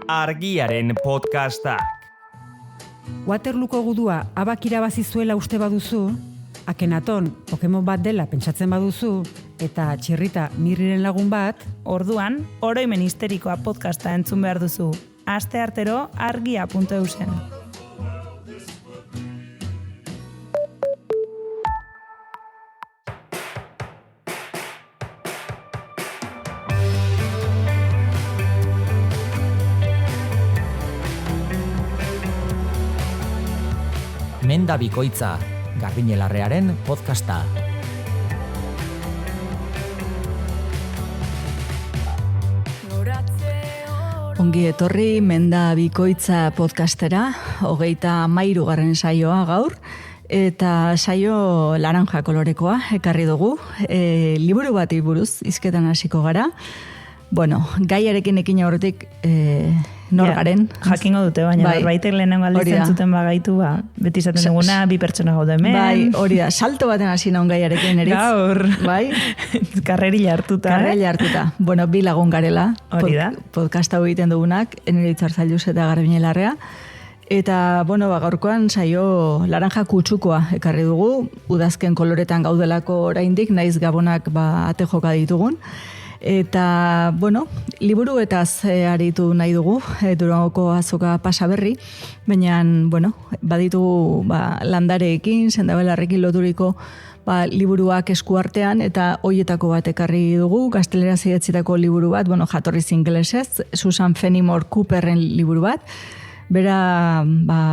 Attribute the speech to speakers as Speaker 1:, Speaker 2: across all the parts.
Speaker 1: Argiaren podcastak.
Speaker 2: Waterlooko gudua abak irabazi zuela uste baduzu, Akenaton Pokemon bat dela pentsatzen baduzu, eta Txirrita Mirriren lagun bat,
Speaker 3: orduan, oroimen histerikoa podcasta entzun behar duzu. Asteartero argia.eusen.
Speaker 4: Menda Bikoitza, Garbiñelarrearen podcasta.
Speaker 5: Ongi etorri Menda Bikoitza podcastera, 33. saioa gaur, eta saio laranja kolorekoa ekarri dugu, liburu bati buruz hizketan hasiko gara. Bueno, gaiarekin ekin aurretik nor garen.
Speaker 3: Jakingo dute, baina baitek lehenengo aldiz entzuten bagaitu, beti izaten duguna, bi pertsona gaude hemen.
Speaker 5: Bai, hori da, salto baten hasi naun gaiarekin eritz.
Speaker 3: Gaur.
Speaker 5: Bai.
Speaker 3: Karrerila hartuta.
Speaker 5: Bueno, bi lagun garela.
Speaker 3: Hori da.
Speaker 5: Podcasta egiten dugunak, Enere Itzartzailuz eta Garbiñelarrea. Eta, bueno, gaurkoan saio laranja kutsukoa ekarri dugu, udazken koloretan gaudelako oraindik, naiz gabonak ate joka ditugun. Eta, bueno, liburuetaz aritu nahi dugu, Durangoko azoka pasaberri, baina, bueno, baditu landareekin, sendabelarrekin loturiko liburuak eskuartean, eta hoietako bat ekarri dugu, gazteleraz idatzitako liburu bat, bueno, jatorriz ingelesez, Susan Fenimore Cooperren liburu bat, bera,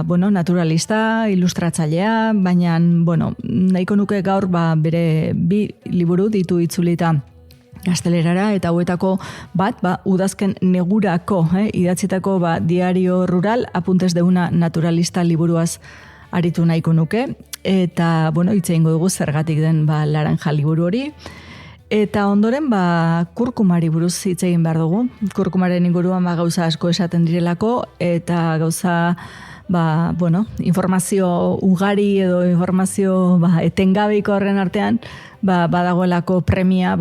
Speaker 5: bueno, naturalista, ilustratzailea, baina, bueno, nahiko nuke gaur, bere bi liburu ditu itzulita gaztelerara, eta hauetako bat, udazken negurako, idatzitako diario rural, apuntes de una naturalista liburuaz aritu nahiko nuke, eta, bueno, hitz egingo dugu zergatik den laranja liburu hori, eta ondoren, kurkumari buruz hitz egin behar dugu. Kurkumaren inguruan gauza asko esaten direlako, eta gauza, bueno, informazio ugari edo informazio etengabeiko horren artean, badagoelako premia,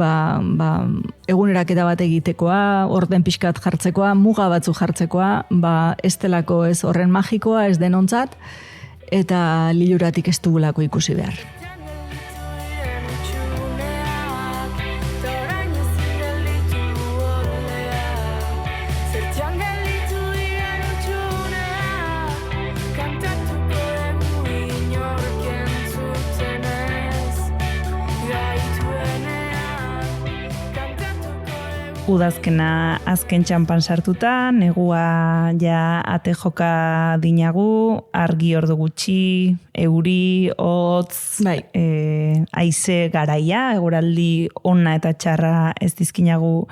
Speaker 5: eguneraketa bat egitekoa, orden pixkat jartzekoa, muga batzu jartzekoa, ez delako ez horren magikoa, ez denontzat, eta liluratik ez dugulako ikusi behar.
Speaker 3: Udazkena azken txampan sartuta, negua ja ate joka dinagu, argi ordu gutxi, euri, hotz, haize garaia, eguraldi ona eta txarra ez dizkinagu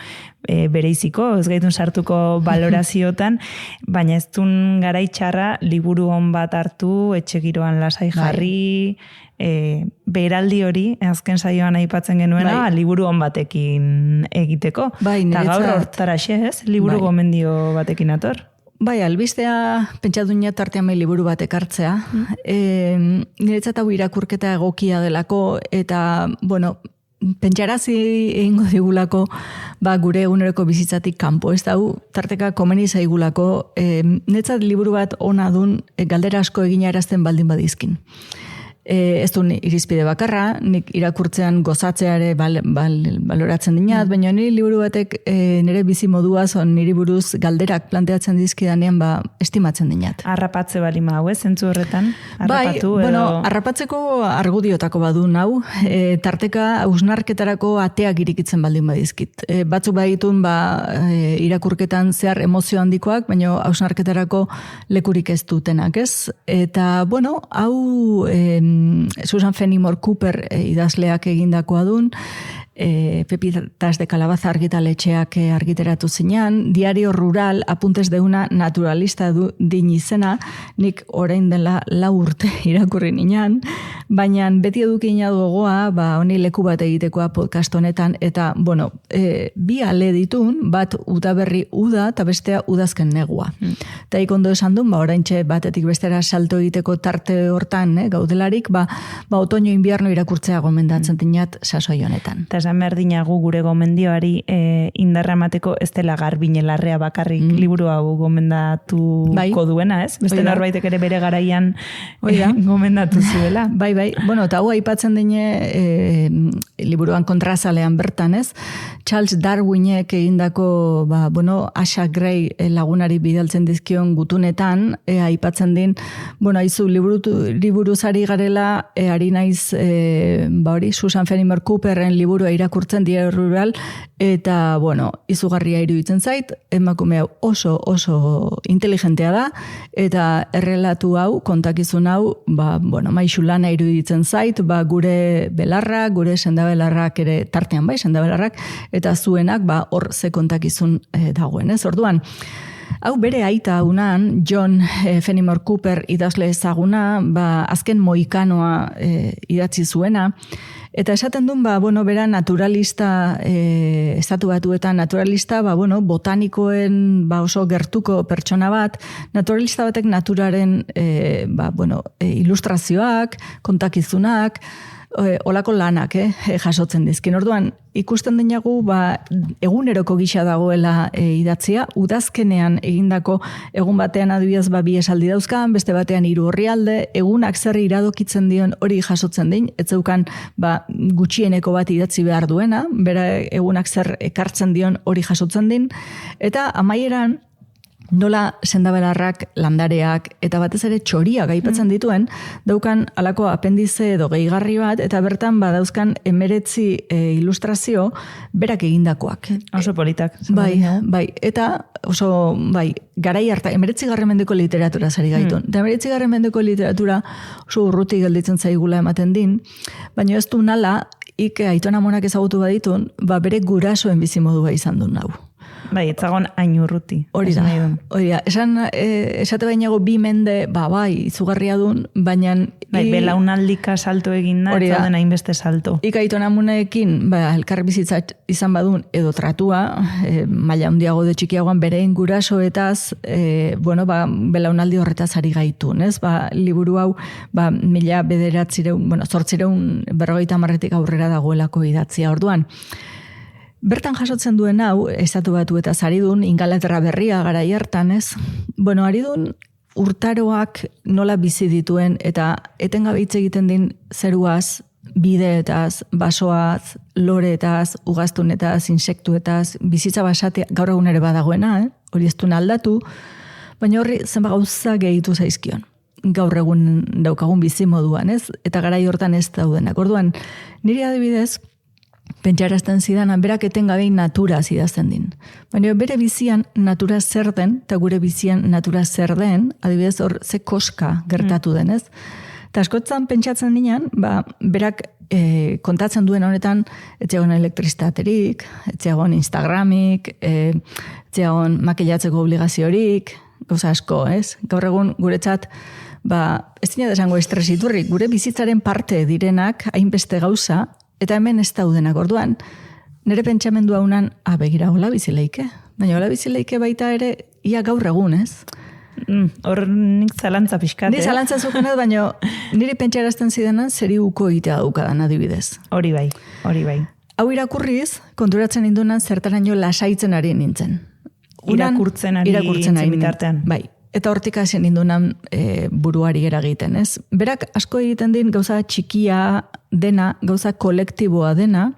Speaker 3: bereiziko, ez gaitun sartuko baloraziotan, baina ez dun garai txarra liburu on bat hartu, etxe giroan lasai jarri, beraldi hori, azken saioan aipatzen genuena, liburu on batekin egiteko. Eta gaur hortaraxe, ez? Liburu gomendio batekin ator. Bai,
Speaker 5: albistea pentsatu nina tartean liburu bat ekartzea. Niretzat hau irakurketa egokia delako, eta, bueno, pentsarazi egingo digulako gure eguneroko bizitzatik kanpo. Ez da, tarteka komeni zaigulako, niretzat liburu bat ona dun galdera asko egina erazten baldin badizkin. Ez du irizpide bakarra, nik irakurtzean gozatzeare baloratzen dinat, baina niri liburu batek nire bizi moduaz, niri buruz galderak planteatzen dizkidanean estimatzen dinat.
Speaker 3: Arrapatze balima hau, zentzu horretan?
Speaker 5: Arrapatzeko argudiotako badu nau, tarteka hausnarketarako ateak irikitzen baldin badizkit. Batzuk baditun irakurketan zehar emozio handikoak, baina hausnarketarako lekurik ez dutenak, ez? Eta, bueno, hau Susan Fenimore Cooper idazleak egindakoa dun, Pepitas de Calabaza argitaletxeak argiteratu zinean, diario rural, apuntes de una naturalista din izena, nik orain dela 4 urte irakurri ninean, baina beti edukina gogoa, honi leku bat egitekoa podcast honetan, eta, bueno, bi ale ditun, bat udaberri uda, eta bestea udazken negua. Eta ikondo esan duen, oraintxe batetik bestera salto egiteko tarte hortan, gaudelarik, otoño invierno irakurtzea gomendatzen dinat sasoi honetan.
Speaker 3: Eta esan behar dinagu gure gomendioari indarra emateko ez dela Garbiñe-Larrea bakarrik liburu hau gomendatuko duena, ez? Beste norbaitek ere bere garaian gomendatu zuela.
Speaker 5: Bai. Bueno, eta hau aipatzen dine liburuan kontrazalean bertan, ez? Charles Darwinek egindako, Asha Gray lagunari bidaltzen dizkion gutunetan, aipatzen din, haizu liburuzari garela, ari naiz, Susan Fenimore Cooperren liburua irakurtzen Diario Rural, eta, izugarria iruditzen zait, emakume hau oso inteligentea da, eta errelatu hau, kontakizun hau, maixu lana iruditzen zait, gure belarrak, gure sendabelarrak ere tartean sendabelarrak, eta zuenak, hor ze kontakizun dagoen, ez? Orduan, hau bere aita unan, John Fenimore Cooper idazle ezaguna, azken moikanoa idatzi zuena, eta esaten duen, bera naturalista, estatu batuetan naturalista, botanikoen oso gertuko pertsona bat, naturalista batek naturaren ilustrazioak, kontakizunak, olako lanak jasotzen dizkin. Orduan, ikusten dinagu, eguneroko gisa dagoela idatzia, udazkenean egindako egun batean adibidez bi esaldi dauzkan, beste batean 3 orrialde, egunak zer iradokitzen dion hori jasotzen din, ez zeukan gutxieneko bat idatzi behar duena, bera egunak zer ekartzen dion hori jasotzen din, eta amaieran, nola sendabelarrak, landareak, eta batez ere txoriak aipatzen dituen, daukan alako apendize edo gehigarri bat, eta bertan dauzkan 19 ilustrazio berak egindakoak.
Speaker 3: Oso politak.
Speaker 5: Bai, eta oso, garai harta, 19. mendeko literatura zari gaitun. Eta 19. mendeko literatura oso urruti gelditzen zaigula ematen din, baina ez du nala, Aiton Amonak ezagutu baditun, bere gurasoen bizimodua izan duen hau.
Speaker 3: Bai, etzagon hain urruti.
Speaker 5: Hori da. Esate bainago 2 mende, izugarria dun, baina...
Speaker 3: belaunaldika salto egin da, eta den hainbeste salto.
Speaker 5: Aiton Amonekin, elkar bizitza izan badun, edo tratua, maila handiago de txikiagoan berein gurasoetaz, belaunaldi horretaz ari gaitun, ez? Liburu hau, 1940 aurrera dagoelako idatzia. Orduan, bertan jasotzen duen hau, estatu batu eta zaridun, Ingalaterra berria garai hartan, ez? Aridun urtaroak nola bizi dituen eta etengabe hitz egiten din zeruaz, bideetaz, basoaz, loreetaz, ugaztunetaz, insektuetaz, bizitza basatea, gaur egun ere badagoena, hori ez duen aldatu, baina horri zenba gauza gehitu zaizkion. Gaur egun daukagun bizi moduan, ez? Eta garai hortan ez daudenak. Orduan, niri adibidez, pentsarazten zidanan, berak etengabe naturaz idazten din. Baina bere bizian natura zer den, eta gure bizian natura zer den, adibidez hor ze koska gertatu den, ez? Eta askotzan pentsatzen dinan, berak kontatzen duen honetan, etxegon elektristaterik, etxegon Instagramik, etxegon makillatzeko obligaziorik, gauza asko, ez? Gaur egun guretzat, ez dina desango estresiturrik, gure bizitzaren parte direnak, hainbeste gauza, eta hemen ez daudenak. Orduan, nire pentsamendua unan, begira, hola bizileike. Baina hola bizileike baita ere, ia gaur egun, ez?
Speaker 3: Hor nik zalantza pixkat,
Speaker 5: Ni zalantza zukenat, baina niri pentsarazten zidenan zeri uko egitea daukadan adibidez.
Speaker 3: Hori bai.
Speaker 5: Hau irakurriz, konturatzen indunan zertaraino lasaitzen ari nintzen.
Speaker 3: Irakurtzen ari bitartean.
Speaker 5: Bai. Eta hortik hasi nindunan buruari eragiten, ez? Berak asko egiten din gauza txikia dena, gauza kolektiboa dena,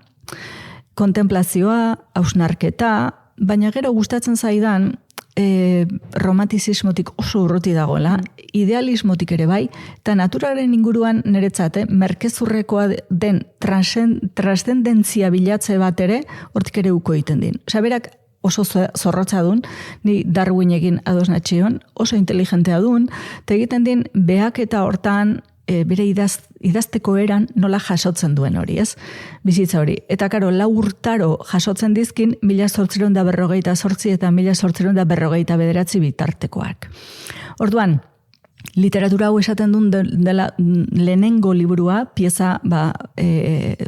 Speaker 5: kontemplazioa, hausnarketa, baina gero gustatzen zaidan romantizismotik oso urruti dagoela, idealismotik ere bai, eta naturaren inguruan niretzate, merkezurrekoa den transcendentzia bilatze bat ere, hortik ere uko egiten din. Osea, berak oso zorrotza dun, ni Darwinekin ados natxion, oso inteligentea dun, eta egiten din, beak eta hortan bere idazteko eran nola jasotzen duen hori, ez? Bizitza hori. Eta karo, 4 urtaro jasotzen dizkin, 1848 eta 1849 bitartekoak. Orduan, literatura hau esaten duen dela lehenengo liburua, pieza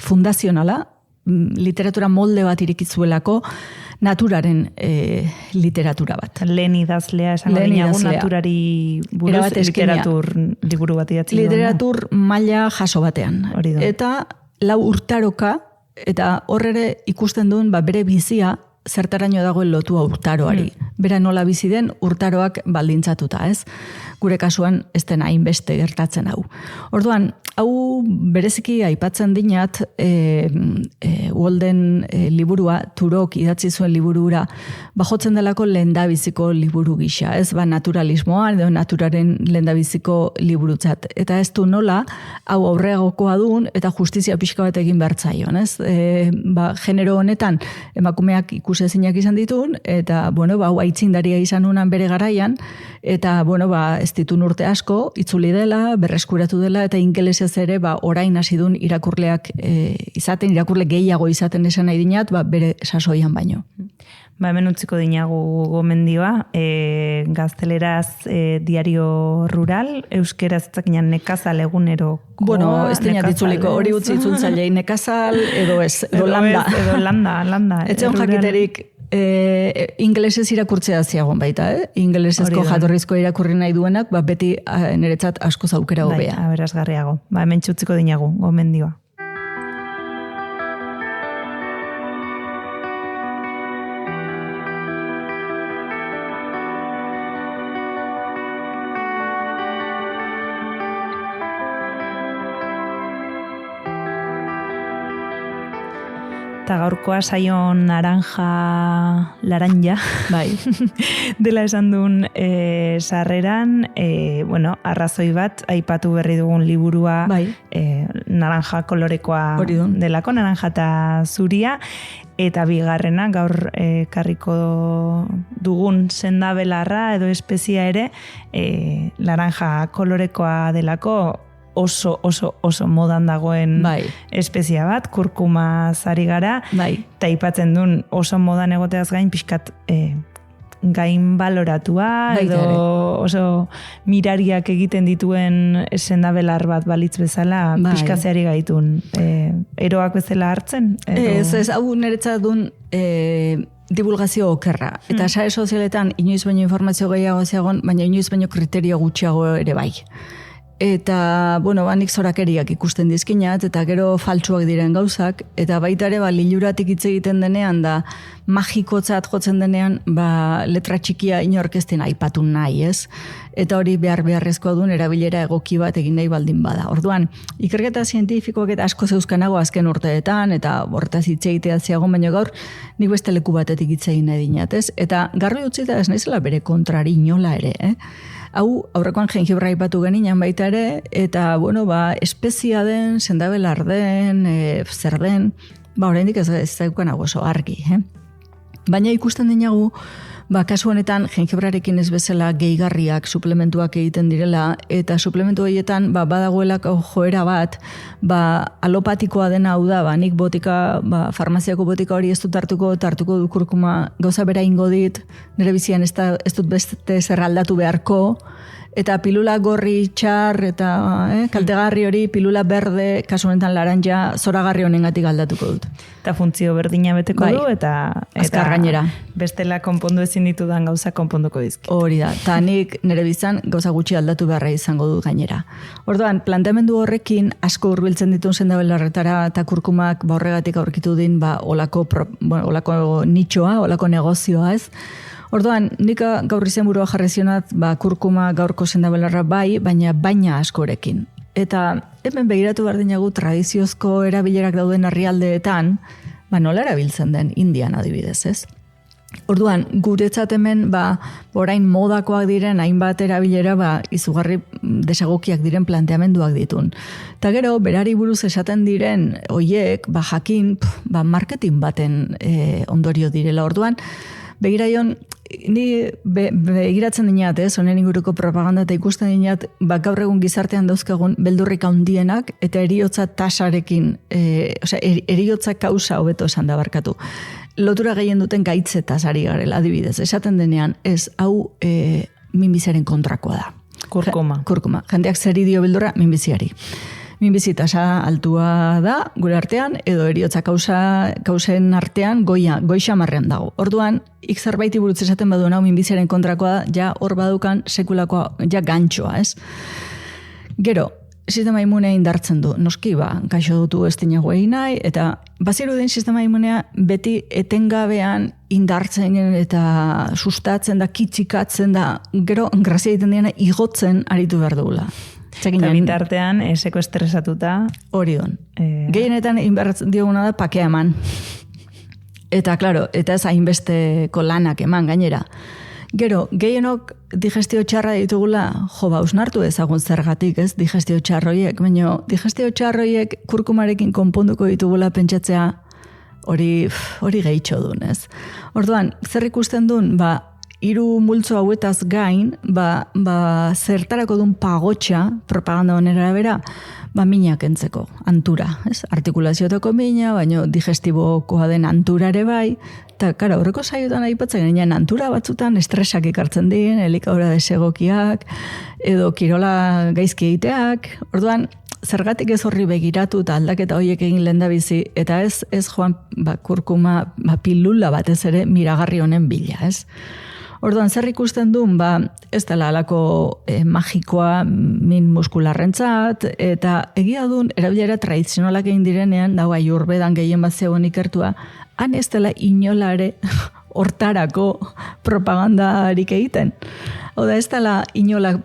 Speaker 5: fundazionala, literatura molde bat irikizuelako, naturaren literatura bat.
Speaker 3: Lehen idazlea, esan dinagun naturari buruz literatur liburu bat idatzi duena.
Speaker 5: Literatur maila jaso batean.
Speaker 3: Hori da.
Speaker 5: Eta 4 urtaroka Eta hor ere ikusten duen bere bizia zertaraino dagoen lotua urtaroari. Bera nola bizi den urtaroak baldintzatuta, ez? Gure kasuan ez den hainbeste gertatzen hau. Orduan, hau bereziki aipatzen dinat Walden liburua, Turok idatzi zuen liburura, bajotzen delako lehendabiziko liburu gisa, ez? Naturalismoa edo naturaren lehendabiziko liburutzat. Eta ez du nola, hau aurreagokoa duen eta justizia pixka bat egin bertzaion, ez? Genero honetan emakumeak ikusezinak izan ditun, eta, hau aitzindaria izan unan bere garaian, eta, ez ditun urte asko, itzuli dela, berreskuratu dela, eta ingelesez ere, orain hasi dun irakurleak izaten, irakurle gehiago izaten esan nahi dinat, bere sasoian baino.
Speaker 3: Hemen utziko dinagu gomendioa, gazteleraz diario rural, euskeraz etzakinan nekazal egunero.
Speaker 5: Ez dinat ditzuliko, hori utzi itzultzailein nekazal, edo ez, edo landa.
Speaker 3: Edo landa.
Speaker 5: Etxean jakiterik, ingelesez irakurtzea ziagon baita, ingelesezko jatorrizko irakurri nahi duenak, beti niretzat asko zaukera hobea.
Speaker 3: Aberazgarriago. Hemen utziko dinagu gomendioa. Eta gaurkoa saion laranja, dela esan duen sarreran, arrazoi bat, aipatu berri dugun liburua, naranja kolorekoa delako, naranja eta zuria, eta bigarrena, gaur karriko dugun sendabelarra edo espezia ere, naranja kolorekoa delako, oso modan dagoen espezia bat, kurkuma zari gara, eta ipatzen duen oso modan egoteaz gain pixkat gain baloratua, edo oso mirariak egiten dituen sendabelar bat balitz bezala pixkatzeari gaitun. Eroak bezala hartzen?
Speaker 5: Ez, hau niretzat duen divulgazio okerra. Eta sare sozialetan inoiz baino informazio gehiago zegoen, baina inoiz baino kriterio gutxiago ere bai. Eta, nik zorakeriak ikusten dizkinat, eta gero faltsuak diren gauzak, eta baita ere, liluratik hitz egiten denean, da magikotzat jotzen denean, letra txikia inorkesten aipatu nahi, ez? Eta hori beharrezkoa duen erabilera egoki bat egin nahi baldin bada. Orduan, ikerketa zientifikoak eta asko zeuzkanago azken urteetan, eta horretaz hitz egitea ziagon, baina gaur, nik beste leku batetik hitz egin nahi dinat, ez? Eta garbi utzita ez naizela bere kontrari inola ere, Hau, aurrekoan jengibra aipatu geninan baita ere, eta, espezia den, sendabelar den, zer den, oraindik ez daukan hau oso argi, Baina ikusten dinagu, kasu honetan jengibrarekin ez bezala gehigarriak, suplementuak egiten direla, eta suplementu horietan badagoelako joera bat, alopatikoa dena hau da, nik botika, farmaziako botika hori ez dut tartuko du kurkuma, gauza bera ingo dit, nire bizian ez dut beste zer aldatu beharko, eta pilula gorri txar, eta kaltegarri hori, pilula berde, kasu honetan laranja, zoragarri honengatik aldatuko dut.
Speaker 3: Eta funtzio berdina beteko du, eta
Speaker 5: azkar gainera.
Speaker 3: Bestela konpondu ezin ditudan gauza konponduko dizkit.
Speaker 5: Hori da, eta nik nire bizan gauza gutxi aldatu beharra izango dut gainera. Orduan, planteamendu horrekin asko hurbiltzen ditun sendabelarretara eta kurkumak horregatik aurkitu din olako nitxoa, olako negozioa, ez? Orduan, nik gaur izenburua jarri zionat, kurkuma gaurko sendabelarra baina askorekin. Eta hemen begiratu behar dinagu tradiziozko erabilerak dauden herrialdeetan, nola erabiltzen den Indian adibidez, ez? Orduan, guretzat hemen, orain modakoak diren, hainbat erabilera, izugarri desagokiak diren planteamenduak ditun. Eta gero, berari buruz esaten diren, oiek, jakin, marketing baten ondorio direla. Orduan, begiraion, ni begiratzen dinat, honen inguruko propaganda eta ikusten dinat, gaur egun gizartean dauzkagun beldurrik handienak eta eriotza tasarekin, eriotza kausa hobeto esan da barkatu. Lotura gehien duten gaitzetaz ari garela, adibidez. Esaten denean, ez hau minbiziaren kontrakoa da. Kurkuma. Jendeak zer dio beldurra, minbiziari. Minbizi tasa altua da, gure artean, edo eriotza kausen artean goixa marrean dago. Orduan, zerbait buruz esaten baduen hau minbiziaren kontrakoa da, ja hor badukan sekulakoa, ja gantxoa, ez? Gero, sistema immunea indartzen du. Noski, gaixo dutu ez dinago egin nahi, eta bazirudin sistema immunea beti etengabean indartzen eta sustatzen da, kitxikatzen da, gero grazia egiten diena igotzen aritu behar dugula.
Speaker 3: Eta bitartean, eseko estresatuta.
Speaker 5: Hori don. Gehienetan inbertzen dioguna da pakea eman. Eta, klaro, eta ez hainbesteko lanak eman gainera. Gero, gehienok digestio txarra ditugula, usnartu ezagun zergatik, ez, digestio txarroiek, baina digestio txarroiek kurkumarekin konponduko ditugula pentsatzea hori gehitxo duen, ez. Orduan, zer ikusten duen, 3 multzo hauetaz gain, zertarako duen pagotxa, propaganda honera bera, minak entzeko, antura, ez? Artikulaziotako mina, baina digestibokoa den antura ere bai, eta, karo, horreko saiotan aipatzen ginen, antura batzutan estresak ikartzen dien, elikadura desegokiak, edo kirola gaizki egiteak, orduan, zergatik ez horri begiratu eta aldaketa horiek egin lehendabizi, eta ez joan kurkuma pilula batez ere miragarri honen bila, ez? Orduan, zer ikusten duen, ez dela alako magikoa min muskularrentzat, eta egia duen, erabilera tradizionalak egin direnean, dago Ayurvedan gehien bat zegoen ikertua, han ez dela inolare hortarako propagandarik egiten. Oda, ez dela inolak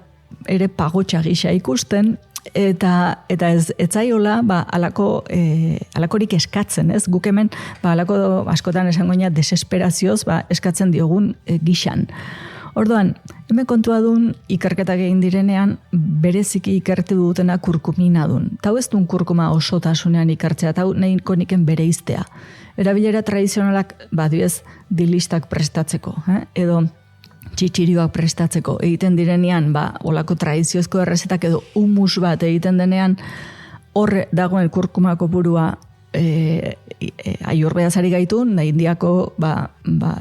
Speaker 5: ere pagotxa gisa ikusten, eta ez zaiola alakorik eskatzen, ez? Guk hemen alako askotan esangoina desesperazioz eskatzen diogun gixan. Orduan, hemen kontua duen ikerketak egin direnean bereziki ikertu dutena kurkumina duen. Tau ez duen kurkuma osotasunean ikertzea, tau nahiko niken bere iztea. Erabilera tradizionalak badiez dilistak prestatzeko, edo txitxirioak prestatzeko egiten direnean, olako tradiziozko errezetak edo humus bat egiten denean, horre dagoen kurkuma kopurua Ayurvedazari gaitun, da indiako,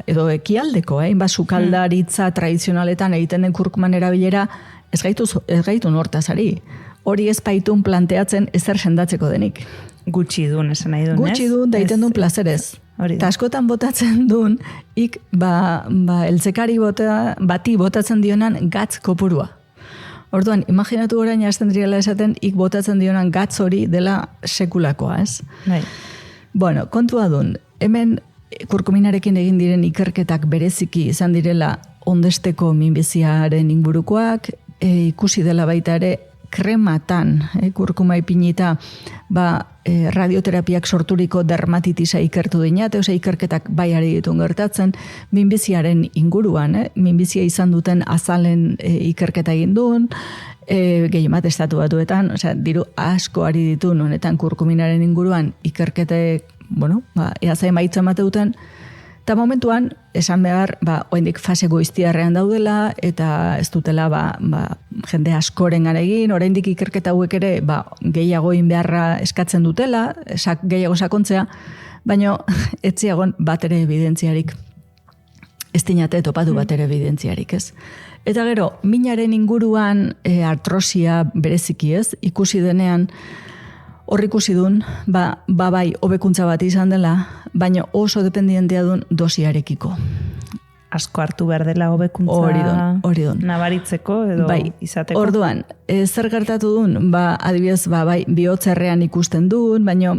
Speaker 5: edo ekialdeko, sukaldaritza tradizionaletan egiten den kurkuman erabilera, ez gaitun hortazari. Hori ez baitun planteatzen ezer sendatzeko denik.
Speaker 3: Gutxi duen, esan nahi duen, ez?
Speaker 5: Gutxi duen, daiten duen plazerez. Eta askotan botatzen duen, eltzekari bati botatzen dionan gatz kopurua. Orduan, imaginatu orain hasten direla esaten, botatzen dionan gatz hori dela sekulakoa, ez?
Speaker 3: Bai.
Speaker 5: Bueno, kontua duen, hemen kurkuminarekin egin diren ikerketak bereziki izan direla ondesteko minbiziaren ingurukoak, ikusi dela baita ere krematan, kurkuma ipinita, radioterapiak sorturiko dermatitisa ikertu dinat, ikerketak baiari ditun gertatzen, minbiziaren inguruan, minbizia izan duten azalen ikerketa egin duen, gehiemat estatu batuetan, diru asko ari ditun honetan kurkuminaren inguruan ikerketek, eazain baitza emate duten, eta momentuan, esan behar, oendik fase goiztiarrean daudela, eta ez dutela, jende askoren egin, oraindik ikerketa hauek ere, gehiagoin beharra eskatzen dutela, gehiago sakontzea, baina etziagon bat ere evidentziarik. Ez dinate topatu bat ere evidentziarik, ez? Eta gero, minaren inguruan artrosia bereziki, ez? Ikusi denean, hor ikusi duen, bai, hobekuntza bat izan dela, baina oso dependientea duen dosiarekiko.
Speaker 3: Asko hartu behar dela hobekuntza
Speaker 5: hori don.
Speaker 3: Nabaritzeko edo izateko.
Speaker 5: Orduan, zer gertatu duen, adibidez, bai, bihotzerrean ikusten duen, baina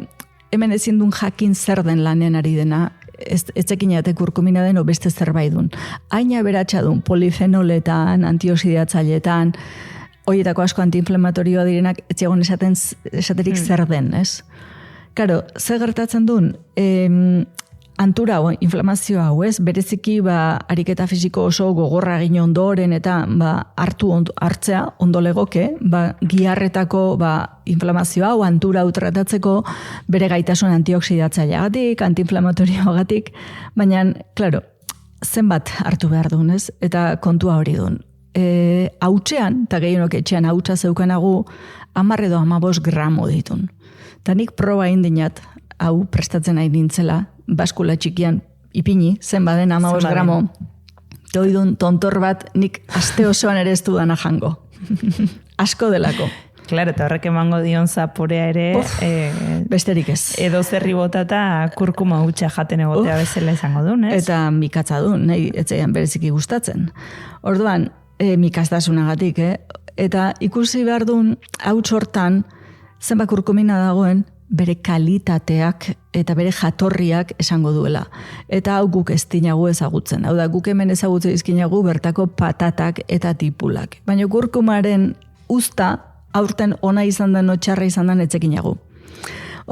Speaker 5: hemen ezin duen jakin zer den lanean ari dena, etzekin jate kurkumina den beste zerbait duen. Aina beratxa duen, polifenoletan, antioxidatzailetan, horietako asko antiinflamatorioa direnak, etziagon esaterik zer den, ez? Karo, zer gertatzen duen, antura hau, inflamazioa hau, ez? Bereziki, ariketa fisiko oso gogorra egin ondoren eta hartzea ondo legoke, giharretako inflamazioa hau, antura hau tratatzeko bere gaitasun antioxidatzaileagatik, antiinflamatorioagatik, baina, klaro, zenbat hartu behar duen, ez? Eta kontua hori duen. Hautzean, eta gehienok etxean hautsa zeukanagu, 10 edo 15 gramo ditun. Eta nik proba indinat, hau prestatzen nahi nintzela, baskula txikian ipini, zen baden 15 gramo, doidun tontor bat nik aste osoan ere ez dudana jango. Asko delako.
Speaker 3: Claro, eta horrek emango dion zaporea ere...
Speaker 5: besterik ez.
Speaker 3: Edo zerri botata kurkuma hutsa jaten egotea bezala izango duen, ez?
Speaker 5: Eta mikatza duen, nahi etzaian bereziki gustatzen. Orduan, mikaztasunagatik, Eta ikusi behar duen hauts hortan zenbat kurkumina dagoen bere kalitateak eta bere jatorriak esango duela. Eta hau guk ez dinagu ezagutzen. Hau da, guk hemen ezagutzen izkinagu bertako patatak eta tipulak. Baina kurkumaren usta aurten ona izan den, txarra izan den etzekinagu.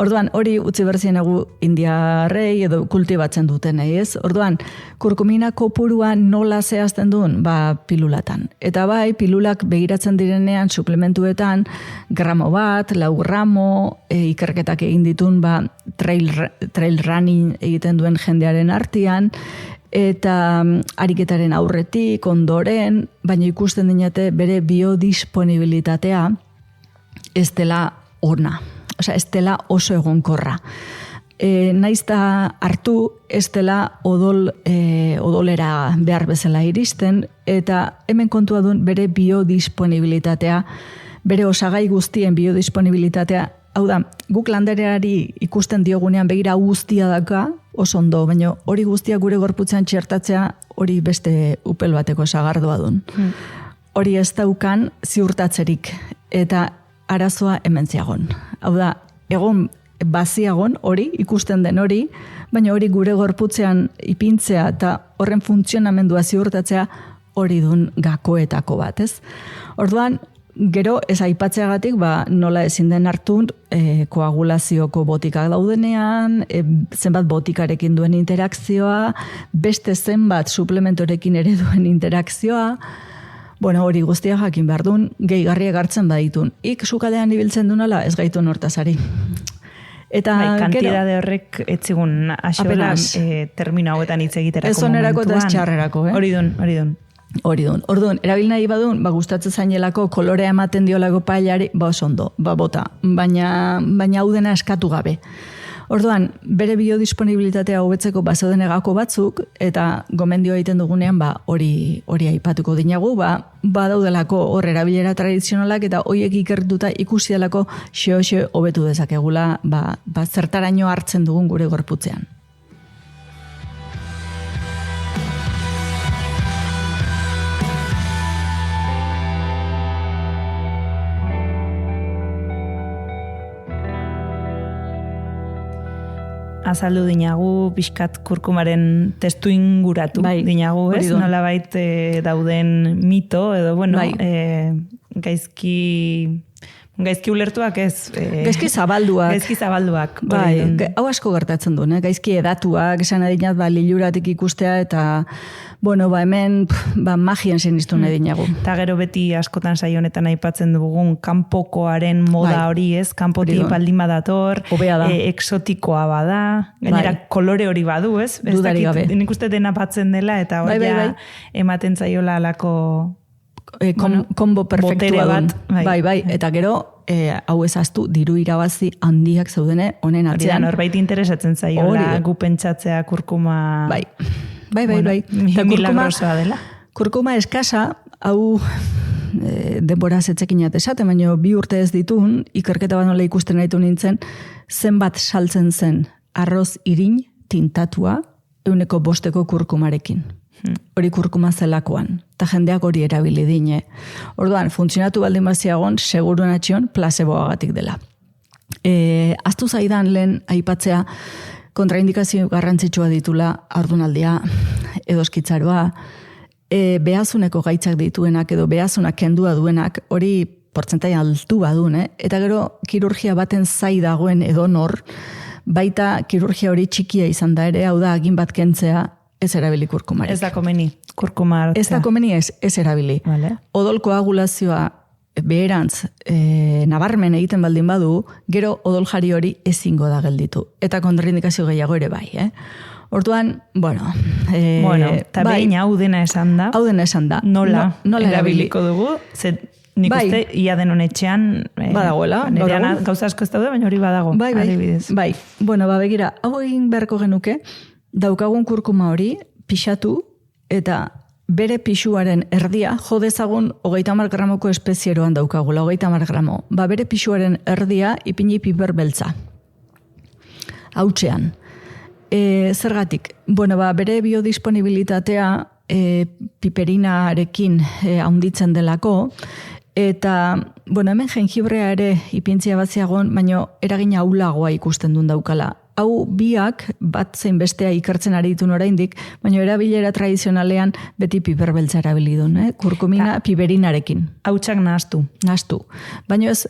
Speaker 5: Orduan, hori utzi berzienagu indiarrei edo kultibatzen dutenei, ez? Orduan, kurkumina kopurua nola zehazten duen? Pilulatan. Eta bai, pilulak begiratzen direnean, suplementuetan, gramo bat, 4 gramo, ikerketak egin ditun, trail running egiten duen jendearen artean, eta ariketaren aurretik, ondoren, baina ikusten dinate bere biodisponibilitatea ez dela ona. Osea, ez dela oso egonkorra. Naizta hartu, ez dela odolera behar bezala iristen, eta hemen kontua duen bere biodisponibilitatea, bere osagai guztien biodisponibilitatea, hau da, guk landareari ikusten diogunean begira guztia daka, oso ondo, baina hori guztia gure gorputzean txertatzea, hori beste upel bateko sagardoa duen. Hori ez daukan ziurtatzerik, eta arazoa hemen ziagon. Hau da, egon baziagon hori, ikusten den hori, baina hori gure gorputzean ipintzea eta horren funtzionamendua ziurtatzea hori dun gakoetako bat, ez? Orduan, gero ez aipatzeagatik, nola ezin den hartu koagulazioko botikak daudenean, zenbat botikarekin duen interakzioa, beste zenbat suplementorekin ere duen interakzioa, bueno, hori guztia jakin behar duen, gehigarriak hartzen baditun. Ik sukaldean ibiltzen dunala, ez gaitu nortazari. Eta
Speaker 3: kantidade horrek etzigun asola termino hauetan hitz egiterako momentuan.
Speaker 5: Ez onerako eta ez txarrerako,
Speaker 3: Hori dun.
Speaker 5: Orduan, erabil nahi badun, gustatzen zainelako kolorea ematen diolako pailari, oso ondo, bota. Baina hau dena eskatu gabe. Orduan, bere biodisponibilitatea hobetzeko bazauden egako batzuk, eta gomendioa egiten dugunean, hori aipatuko dinagu, badaudelako hor erabilera tradizionalak, eta hoiek ikertuta ikusi delako xeo hobetu dezakegula, zertaraino hartzen dugun gure gorputzean.
Speaker 3: Azaldu dinagu, pixkat kurkumaren testu inguratu dinagu, ez? Nolabait dauden mito, edo, gaizki ulertuak ez.
Speaker 5: Gaizki zabalduak. Hau asko gertatzen du, gaizki edatuak, esan adinat, liluratik ikustea, eta, hemen magien siniztu nahi dinagu.
Speaker 3: Eta gero beti askotan saio honetan aipatzen dugun kanpokoaren moda hori, ez? Kanpotik baldin badator, exotikoa bada, gainera kolore hori badu, ez?
Speaker 5: Dudarik gabe.
Speaker 3: Nik uste dena batzen dela, eta hori ematen zaiola alako
Speaker 5: kombo perfektua bat. Bai, eta gero, hau ezaztu, diru irabazi handiak zaudene, honen atzean.
Speaker 3: Norbait interesatzen zaiola, gu pentsatzea kurkuma...
Speaker 5: Bai.
Speaker 3: Milagrosoa dela.
Speaker 5: Kurkuma eskasa, hau denbora zetzekinat esaten, baina 2 urte ez ditun, ikerketa bat nola ikusten nahitu nintzen, zenbat saltzen zen arroz irin tintatua 105 kurkumarekin. Hori kurkuma zelakoan. Eta jendeak hori erabili dine. Orduan, funtzionatu baldin baziagon, seguruen atxion, placeboagatik dela. Aztu zaidan lehen aipatzea, kontraindikazio garrantzitsua ditula ardunaldia, edoskitzaroa, behazuneko gaitzak dituenak edo behazunak kendua duenak, hori portzentai altu badun, eta gero kirurgia baten zai dagoen edonor, baita kirurgia hori txikia izan da ere, hau da agin bat kentzea, ez erabili kurkumarik.
Speaker 3: Ez da komeni kurkuma hartzea.
Speaker 5: Ez da komeni ez erabili.
Speaker 3: Vale.
Speaker 5: Odol koagulazioa beherantz nabarmen egiten baldin badu, gero odol jari hori ezingo da gelditu. Eta kontraindikazio gehiago ere bai. Orduan,
Speaker 3: eta behin hau dena esan da.
Speaker 5: Hau dena esan da.
Speaker 3: Nola erabiliko dugu? Nik uste, ia denon etxean,
Speaker 5: badagoela,
Speaker 3: gauza asko ez daude, baina hori badago.
Speaker 5: Bai. Begira, hau egin beharko genuke, daukagun kurkuma hori pixatu eta bere pixuaren erdia, jo dezagun 30 gramoko espezieroan daukagula, 30 gramo. Bere pixuaren erdia ipini piper beltza. Hautsean. Zergatik? Bere biodisponibilitatea piperinarekin handitzen delako, Eta, bueno, hemen jengibrea ere ipintzia batziagon, baina eragin aulagoa ikusten duen daukala. Hau biak bat zein bestea ikertzen ari ditun oraindik, baina erabilera tradizionalean beti piperbeltza erabili duen, kurkumina piberinarekin.
Speaker 3: Hautsak nahastu.
Speaker 5: Nahastu. Baina ez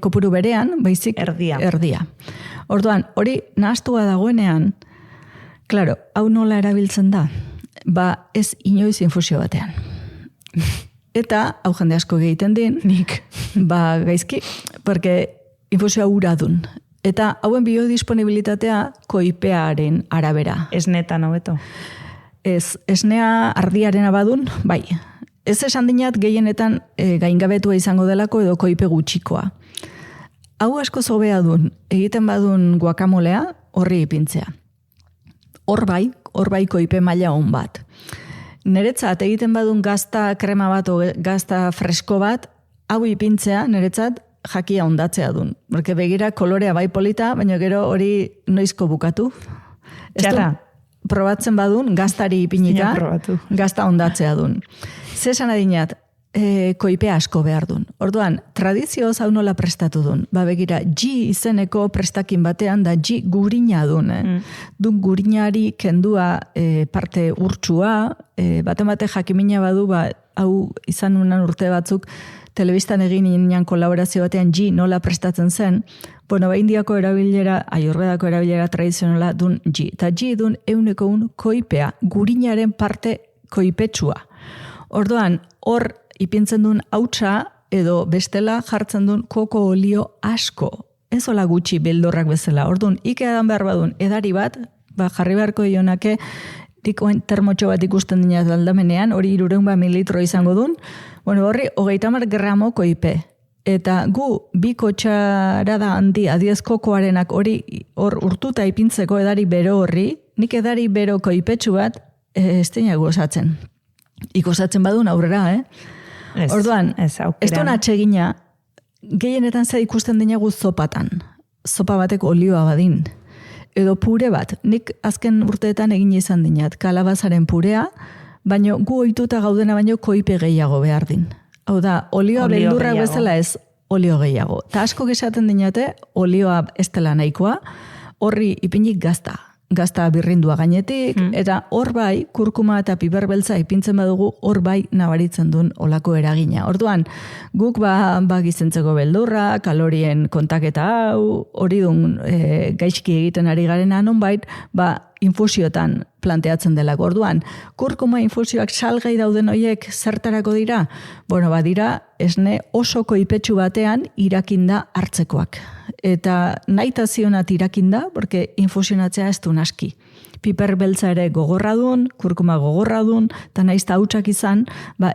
Speaker 5: kopuru berean, baizik erdia. Orduan, hori nahastua dagoenean, klaro, hau nola erabiltzen da? Ba, ez inoiz infusio batean. Eta, hau jende asko egiten din, nik, ba, gaizki, porque infusioa ura dun. Eta hauen biodisponibilitatea koipearen arabera.
Speaker 3: Esnetan hobeto.
Speaker 5: Esnea ardiarena badun, bai. Ez esan dinat gehienetan gaingabetua izango delako edo koipe gutxikoa. Hau asko zobea dun, egiten badun guakamolea, horri ipintzea. Hor bai koipe maila on bat. Niretzat egiten badun gazta krema bat o gazta fresko bat, hau ipintzea niretzat jakia ondatzea dun. Porque begira kolorea bai polita, baina gero hori noizko bukatu.
Speaker 3: Txarra.
Speaker 5: Probatzen badun, gaztari ipinita, gazta ondatzea dun. Zesan adinat, koipea asko behar dun. Orduan, tradizioz hau nola prestatu dun. Ba begira, G izeneko prestakin batean da G gurina dun. Dun gurinari kendua parte urtsua, bate jakimina badu, ba, hau izan unan urte batzuk, telebistan egin inean kolaborazio batean G nola prestatzen zen, bueno, indiako erabilera, ayurvedako erabilera tradizionala dun G. Eta G dun 100% koipea, gurinaren parte koipetsua. Orduan, hor ipintzen duen hautsa edo bestela jartzen duen koko olio asko. Ez hola gutxi beldorrak bezala. Orduan, ikeadan behar badun edari bat, ba, jarri beharko ionake, dikoen termotxo bat ikusten dina aldamenean, hori 300 mililitro izango duen, bueno, horri, 30 gramo koipe. Eta gu, bi kotxarada handi, adiez kokoarenak hori hor urtuta ipintzeko edari bero horri, nik edari bero koipetsu bat, ez teinago osatzen. Ikosatzen badun aurrera, Orduan, ez duen atsegina, gehienetan zer ikusten dinagu zopatan. Zopa batek olioa badin. Edo pure bat, nik azken urteetan egin izan dinat, kalabazaren purea, baino gu ohituta gaudena baino koipe gehiago behar din. Hau da, olioa beldurra bezala ez olio gehiago. Ta asko gesaten dinate, olioa ez dela nahikoa, horri ipinik gazta birrindua gainetik, eta hor bai, kurkuma eta piperbeltza ipintzen badugu, hor bai nabaritzen duen olako eragina. Orduan, guk ba gizentzeko beldurra, kalorien kontaketa hau, hori duen gaizki egiten ari garen nonbait, ba infusiotan planteatzen delako. Orduan, kurkuma infusioak salgai dauden hoiek zertarako dira? Bueno, dira esne oso koipetsu batean irakinda hartzekoak. Eta naita zionat irakinda, porque infusionatzea ez du naski. Piperbeltza ere gogorra duen, kurkuma gogorra duen, eta naizta hautsak izan,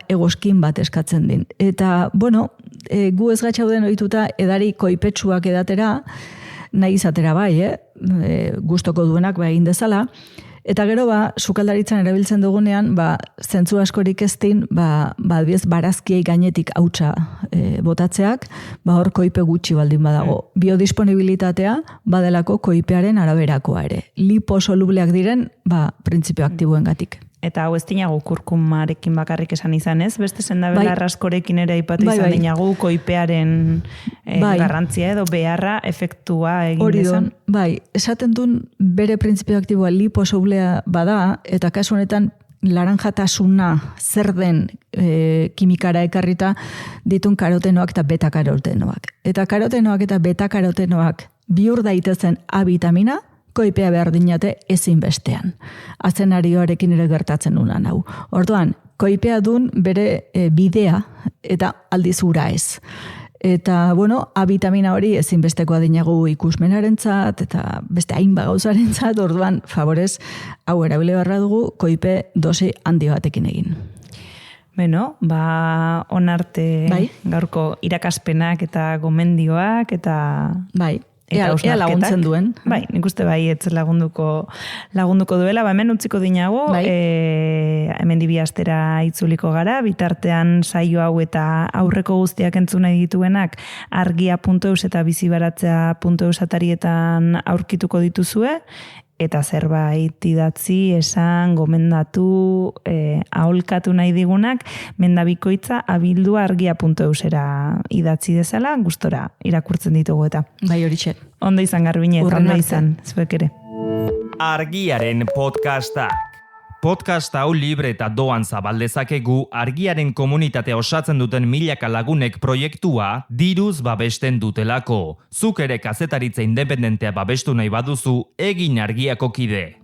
Speaker 5: egoskin bat eskatzen din. Eta, bueno, gu ez gatxauden ohituta edari koipetsuak edatera, nahi izatera bai, gustoko duenak egin dezala, eta gero sukaldaritzan erabiltzen dugunean, zentzu askorik ez din, adibidez barazkiei gainetik hautsa botatzeak, hor koipe gutxi baldin badago. Biodisponibilitatea badelako koipearen araberakoa ere. Liposolubleak diren, printzipio aktiboengatik.
Speaker 3: Eta hau ez dinagu kurkumarekin bakarrik esan izan ez, beste sendabela raskorekin ere aipatu izan dinagu koipearen garrantzia edo beharra efektua egin dezan.
Speaker 5: Esaten duen bere printzipio aktiboa liposoblea bada, eta kasu honetan laranjatasuna zer den kimikara ekarrita ditun karotenoak eta beta-karotenoak. Eta karotenoak eta beta-karotenoak bihur daitezen A vitamina, koipea behar dinate ezin bestean. Azenarioarekin ere gertatzen unan hau. Orduan, koipea dun bere bidea eta aldiz ura ez. Eta, bueno, A vitamina hori ezinbestekoa dinagu ikusmenarentzat eta beste hainba gauzarentzat, orduan, favorez, hau erabile barra dugu, koipe dosi handi batekin egin.
Speaker 3: Beno, onarte gaurko irakaspenak eta gomendioak eta...
Speaker 5: Ea laguntzen duen.
Speaker 3: Nik uste ez lagunduko duela. Hemen utziko dinago, hemen dibiastera itzuliko gara, bitartean saio hau eta aurreko guztiak entzun nahi dituenak argia.eus eta bizibaratzea.eus atarietan aurkituko dituzue, eta zerbait idatzi, esan, gomendatu, aholkatu nahi digunak, mendabikoitza abildua@argia.eusera idatzi dezala, gustora irakurtzen ditugu eta.
Speaker 5: Bai, horixe.
Speaker 3: Ondo izan Garbiñe, eta ondo izan, zuek ere.
Speaker 1: Argiaren podcastak. Podcast hau libre eta doan zabaldezakegu Argiaren komunitatea osatzen duten milaka lagunek proiektua diruz babesten dutelako. Zuk ere kazetaritza independentea babestu nahi baduzu, egin Argiako kide.